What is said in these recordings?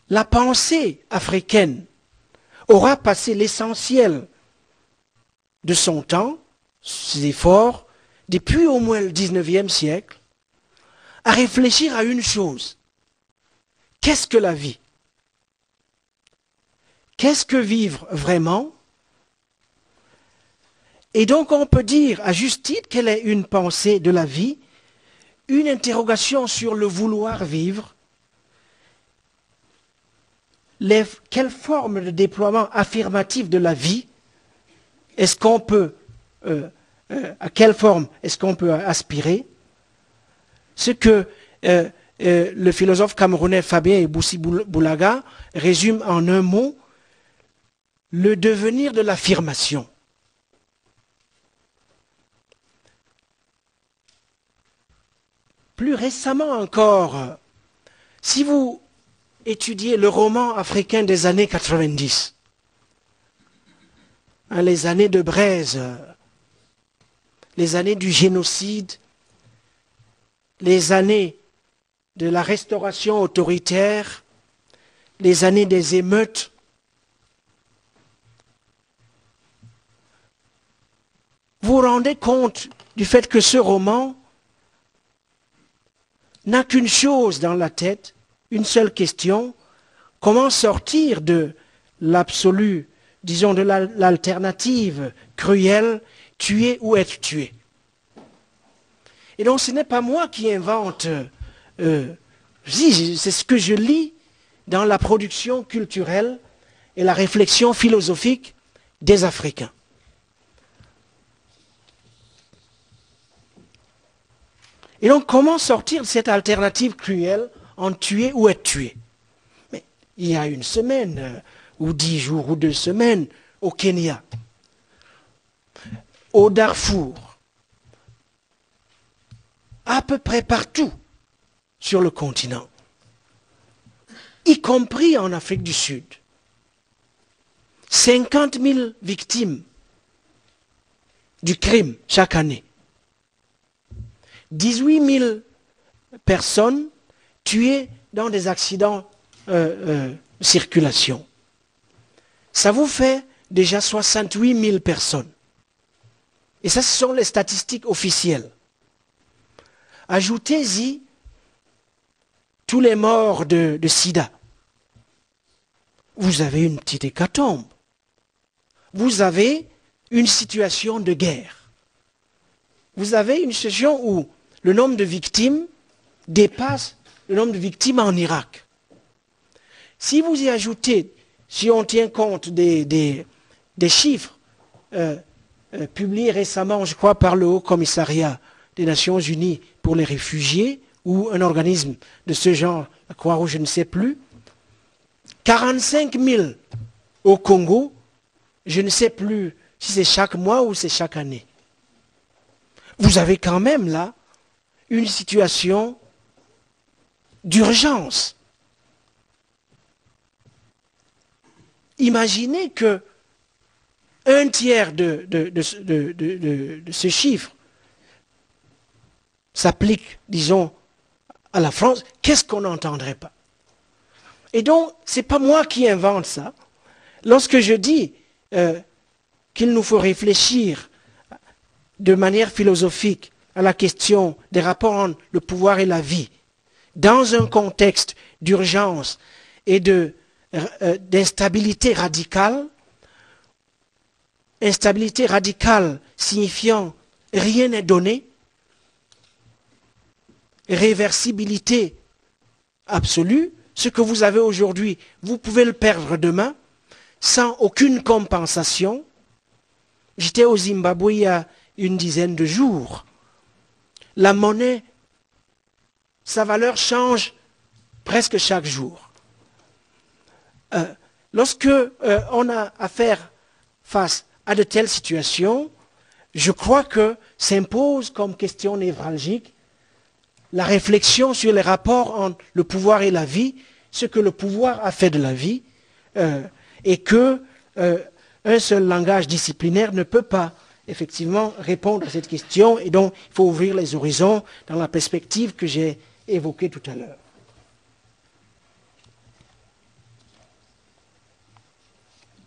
la pensée africaine aura passé l'essentiel de son temps, ses efforts, depuis au moins le 19e siècle, à réfléchir à une chose. Qu'est-ce que la vie? Qu'est-ce que vivre vraiment? Et donc on peut dire à juste titre quelle est une pensée de la vie, une interrogation sur le vouloir vivre, quelle forme de déploiement affirmatif de la vie est-ce qu'on peut, à quelle forme est-ce qu'on peut aspirer? Ce que le philosophe camerounais Fabien Eboussi Boulaga résume en un mot, le devenir de l'affirmation. Plus récemment encore, si vous étudiez le roman africain des années 90, les années de braise, les années du génocide, les années de la restauration autoritaire, les années des émeutes, vous vous rendez compte du fait que ce roman n'a qu'une chose dans la tête, une seule question, comment sortir de l'absolu, disons de l'alternative cruelle, tuer ou être tué. Et donc ce n'est pas moi qui invente, c'est ce que je lis dans la production culturelle et la réflexion philosophique des Africains. Et donc, comment sortir de cette alternative cruelle en tuer ou être tué? Mais il y a une semaine, ou 10 jours, ou 2 semaines, au Kenya, au Darfour, à peu près partout sur le continent, y compris en Afrique du Sud. 50 000 victimes du crime chaque année. 18 000 personnes tuées dans des accidents de circulation. Ça vous fait déjà 68 000 personnes. Et ça, ce sont les statistiques officielles. Ajoutez-y tous les morts de sida. Vous avez une petite hécatombe. Vous avez une situation de guerre. Vous avez une situation où le nombre de victimes dépasse le nombre de victimes en Irak. Si vous y ajoutez, si on tient compte des chiffres publiés récemment, je crois, par le Haut Commissariat des Nations Unies pour les réfugiés, ou un organisme de ce genre, la Croix-Rouge, je ne sais plus, 45 000 au Congo, je ne sais plus si c'est chaque mois ou c'est chaque année. Vous avez quand même là une situation d'urgence. Imaginez que un tiers de ce chiffre s'applique, disons, à la France, qu'est-ce qu'on n'entendrait pas? Et donc, ce n'est pas moi qui invente ça. Lorsque je dis qu'il nous faut réfléchir de manière philosophique à la question des rapports entre le pouvoir et la vie, dans un contexte d'urgence et d'instabilité radicale, instabilité radicale signifiant rien n'est donné, réversibilité absolue, ce que vous avez aujourd'hui, vous pouvez le perdre demain, sans aucune compensation. J'étais au Zimbabwe il y a une dizaine de jours. La monnaie, sa valeur change presque chaque jour. Lorsque on a affaire face à de telles situations, je crois que s'impose comme question névralgique la réflexion sur les rapports entre le pouvoir et la vie, ce que le pouvoir a fait de la vie, et que un seul langage disciplinaire ne peut pas effectivement répondre à cette question, et donc il faut ouvrir les horizons dans la perspective que j'ai évoquée tout à l'heure.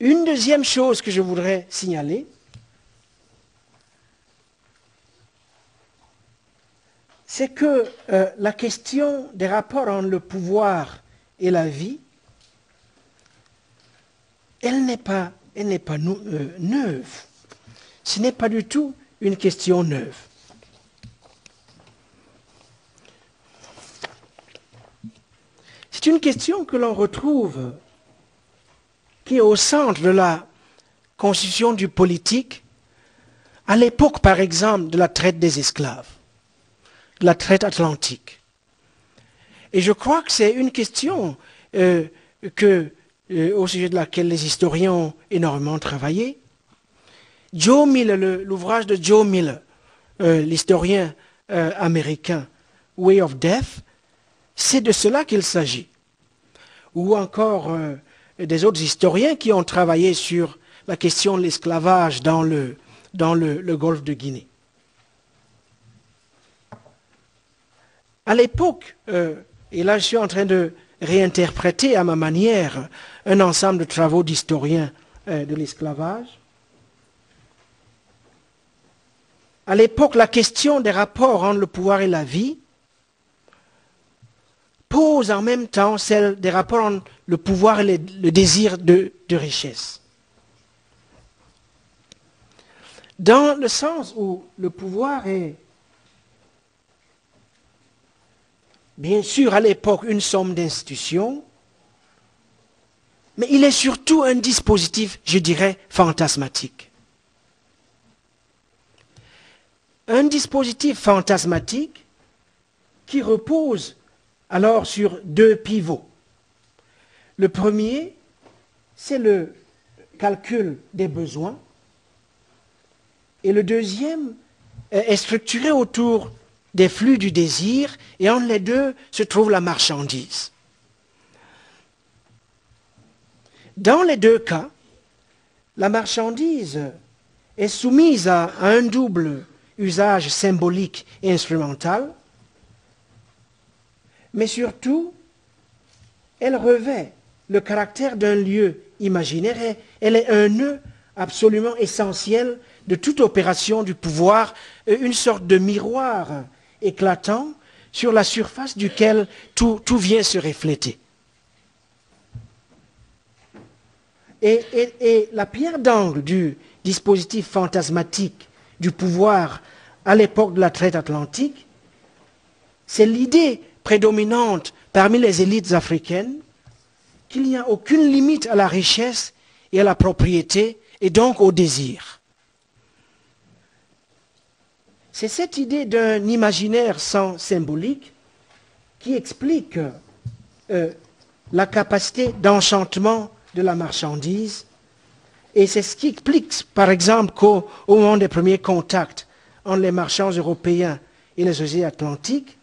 Une deuxième chose que je voudrais signaler, c'est que la question des rapports entre le pouvoir et la vie, elle n'est pas neuve. Ce n'est pas du tout une question neuve. C'est une question que l'on retrouve, qui est au centre de la constitution du politique, à l'époque, par exemple, de la traite des esclaves, de la traite atlantique. Et je crois que c'est une question au sujet de laquelle les historiens ont énormément travaillé. Joe Miller, l'ouvrage de Joe Miller, l'historien américain, Way of Death, c'est de cela qu'il s'agit. Ou encore des autres historiens qui ont travaillé sur la question de l'esclavage dans le golfe de Guinée. À l'époque, et là je suis en train de réinterpréter à ma manière un ensemble de travaux d'historiens de l'esclavage, à l'époque, la question des rapports entre le pouvoir et la vie pose en même temps celle des rapports entre le pouvoir et le désir de richesse. Dans le sens où le pouvoir est, bien sûr, à l'époque, une somme d'institutions, mais il est surtout un dispositif, je dirais, fantasmatique. Un dispositif fantasmatique qui repose alors sur deux pivots. Le premier, c'est le calcul des besoins, et le deuxième est structuré autour des flux du désir, et entre les deux se trouve la marchandise. Dans les deux cas, la marchandise est soumise à un double usage symbolique et instrumental, mais surtout, elle revêt le caractère d'un lieu imaginaire et elle est un nœud absolument essentiel de toute opération du pouvoir, une sorte de miroir éclatant sur la surface duquel tout vient se refléter. Et la pierre d'angle du dispositif fantasmatique du pouvoir à l'époque de la traite atlantique, c'est l'idée prédominante parmi les élites africaines qu'il n'y a aucune limite à la richesse et à la propriété et donc au désir. C'est cette idée d'un imaginaire sans symbolique qui explique la capacité d'enchantement de la marchandise. Et c'est ce qui explique, par exemple, qu'au moment des premiers contacts entre les marchands européens et les sociétés atlantiques,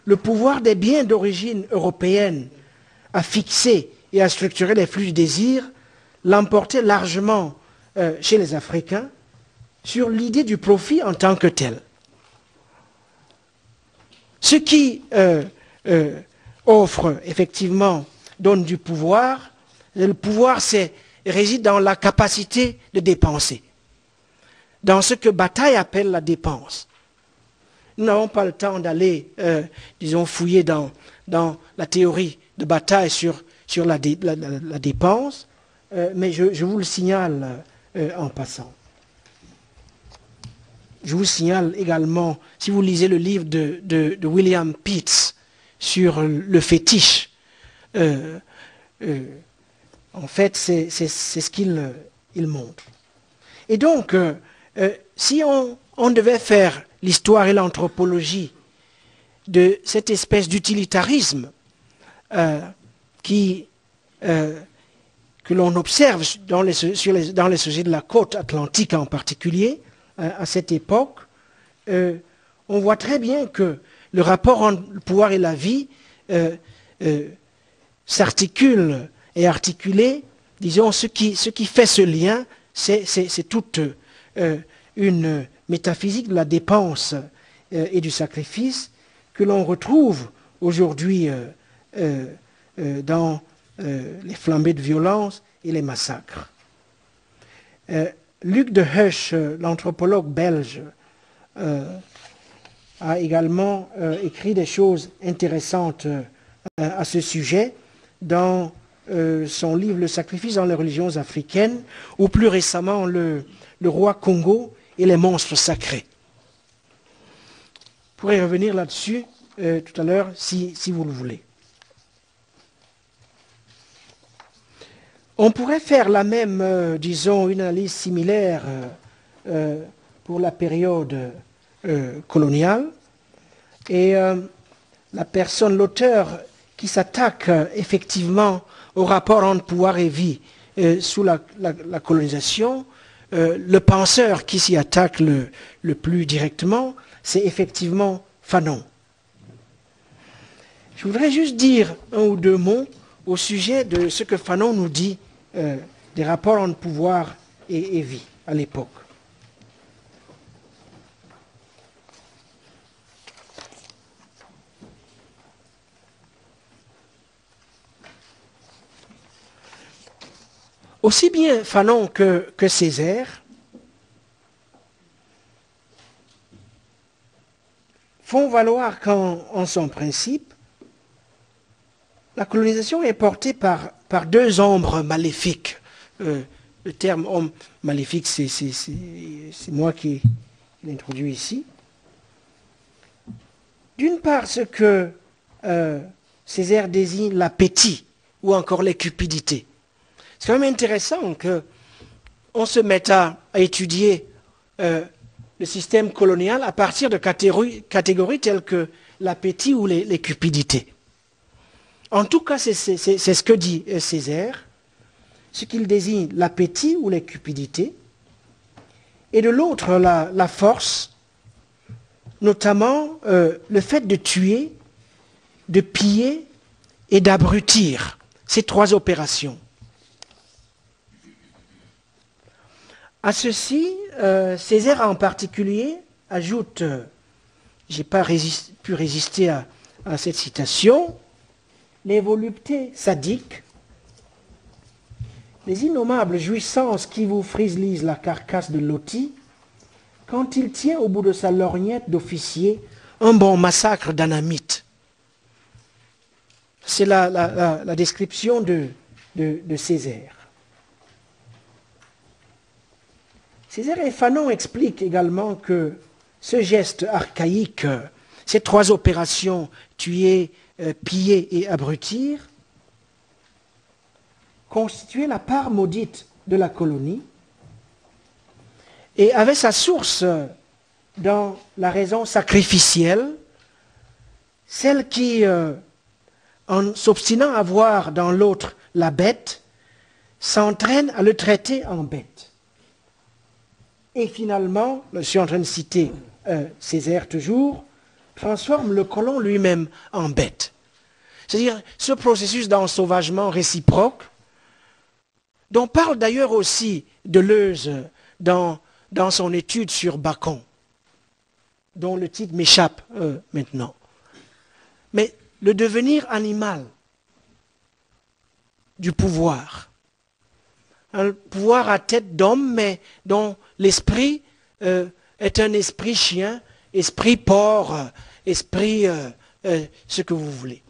le pouvoir des biens d'origine européenne à fixer et à structurer les flux du désir l'emportait largement chez les Africains sur l'idée du profit en tant que tel. Ce qui offre, effectivement, donne du pouvoir. Le pouvoir réside dans la capacité de dépenser, dans ce que Bataille appelle la dépense. Nous n'avons pas le temps d'aller, disons, fouiller dans la théorie de Bataille sur la dépense, mais je vous le signale en passant. Je vous signale également, si vous lisez le livre de William Pitts sur le fétiche, en fait, c'est ce qu'il montre. Et donc, si on devait faire l'histoire et l'anthropologie de cette espèce d'utilitarisme que l'on observe dans les sujets de la côte atlantique en particulier, à cette époque, on voit très bien que le rapport entre le pouvoir et la vie s'articule et articulé. Disons, ce qui fait ce lien, c'est toute une métaphysique de la dépense et du sacrifice que l'on retrouve aujourd'hui dans les flambées de violence et les massacres. Luc de Husch, l'anthropologue belge, a également écrit des choses intéressantes à ce sujet dans son livre « Le sacrifice dans les religions africaines » ou plus récemment le roi Congo et les monstres sacrés. Je pourrais revenir là-dessus tout à l'heure si vous le voulez. On pourrait faire la même, disons, une analyse similaire pour la période coloniale. Et la personne, l'auteur, qui s'attaque effectivement au rapport entre pouvoir et vie sous la colonisation, le penseur qui s'y attaque le plus directement, c'est effectivement Fanon. Je voudrais juste dire un ou deux mots au sujet de ce que Fanon nous dit des rapports entre pouvoir et vie à l'époque. Aussi bien Fanon que Césaire font valoir qu'en son principe, la colonisation est portée par deux ombres maléfiques. Le terme homme maléfique, c'est moi qui l'introduis ici. D'une part, ce que Césaire désigne l'appétit ou encore les cupidités. C'est quand même intéressant qu'on se mette à étudier le système colonial à partir de catégories telles que l'appétit ou les cupidités. En tout cas, c'est ce que dit Césaire, ce qu'il désigne l'appétit ou les cupidités, et de l'autre la force, notamment le fait de tuer, de piller et d'abrutir, ces trois opérations. À ceci, Césaire en particulier ajoute, je n'ai pas pu résister à cette citation, les voluptés sadiques, les innommables jouissances qui vous friselisent la carcasse de Loti, quand il tient au bout de sa lorgnette d'officier un bon massacre d'anamites. C'est la description de Césaire. Césaire et Fanon expliquent également que ce geste archaïque, ces trois opérations, tuer, piller et abrutir, constituait la part maudite de la colonie et avait sa source dans la raison sacrificielle, celle qui, en s'obstinant à voir dans l'autre la bête, s'entraîne à le traiter en bête. Et finalement, je suis en train de citer Césaire toujours, transforme le colon lui-même en bête. C'est-à-dire ce processus d'ensauvagement réciproque, dont parle d'ailleurs aussi Deleuze dans son étude sur Bacon, dont le titre m'échappe maintenant. Mais le devenir animal du pouvoir, un pouvoir à tête d'homme, mais dont l'esprit est un esprit chien, esprit porc, esprit ce que vous voulez.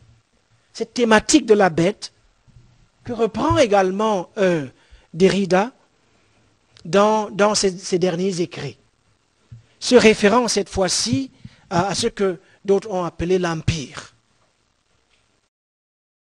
Cette thématique de la bête que reprend également Derrida dans ses derniers écrits, se référant cette fois-ci à ce que d'autres ont appelé l'empire.